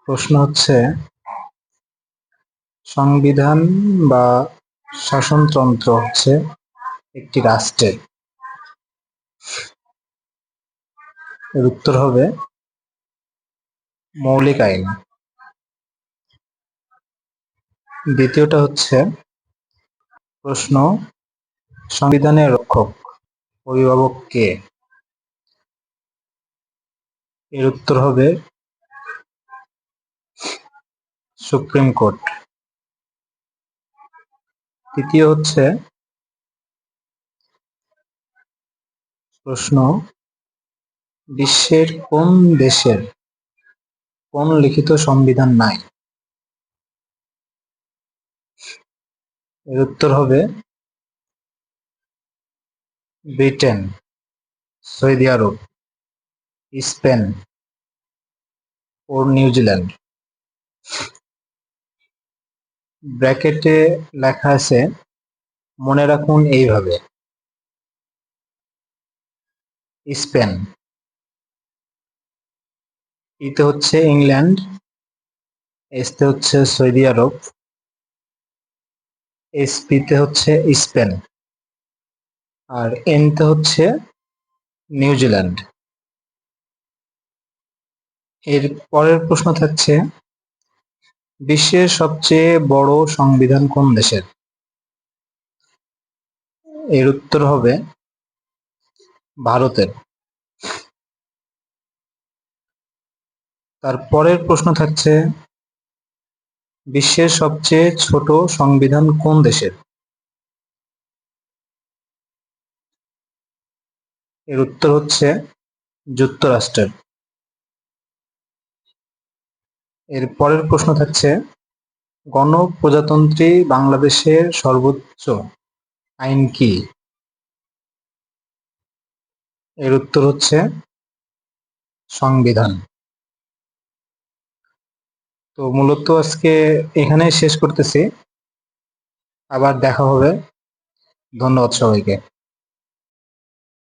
প্রশ্ন হচ্ছে সংবিধান বা শাসনতন্ত্র হচ্ছে একটি রাষ্ট্রের। এর উত্তর হবে মৌলিক আইন। দ্বিতীয়টা হচ্ছে প্রশ্ন সংবিধানের রক্ষক অভিভাবক কে? এর উত্তর হবে সুপ্রিম কোর্ট। তৃতীয় হচ্ছে প্রশ্ন বিশ্বের কোন দেশের কোন লিখিত সংবিধান নাই? এর উত্তর হবে ব্রিটেন, সৌদি আরব, স্পেন ও নিউজিল্যান্ড। ব্র্যাকেটে লেখা আছে মনে রাখুন এইভাবে: স্পেন, ইতে হচ্ছে ইংল্যান্ড, এসতে হচ্ছে সৌদি আরব, এসপিতে হচ্ছে স্পেন, আর এনতে হচ্ছে নিউজিল্যান্ড। এর পরের প্রশ্ন থাকছে বিশ্বের সবচেয়ে বড় সংবিধান কোন দেশের? এর উত্তর হবে ভারতের। তার পরের প্রশ্ন থাকছে বিশ্বের সবচেয়ে ছোট সংবিধান কোন দেশের? এর উত্তর হচ্ছে যুক্তরাষ্ট্রের। এর পরের প্রশ্ন থাকছে গণপ্রজাতন্ত্রী বাংলাদেশের সর্বোচ্চ আইন কি? এর উত্তর হচ্ছে সংবিধান। তো মূলত আজকে এখানেই শেষ করতেছি, আবার দেখা হবে। ধন্যবাদ সবাইকে।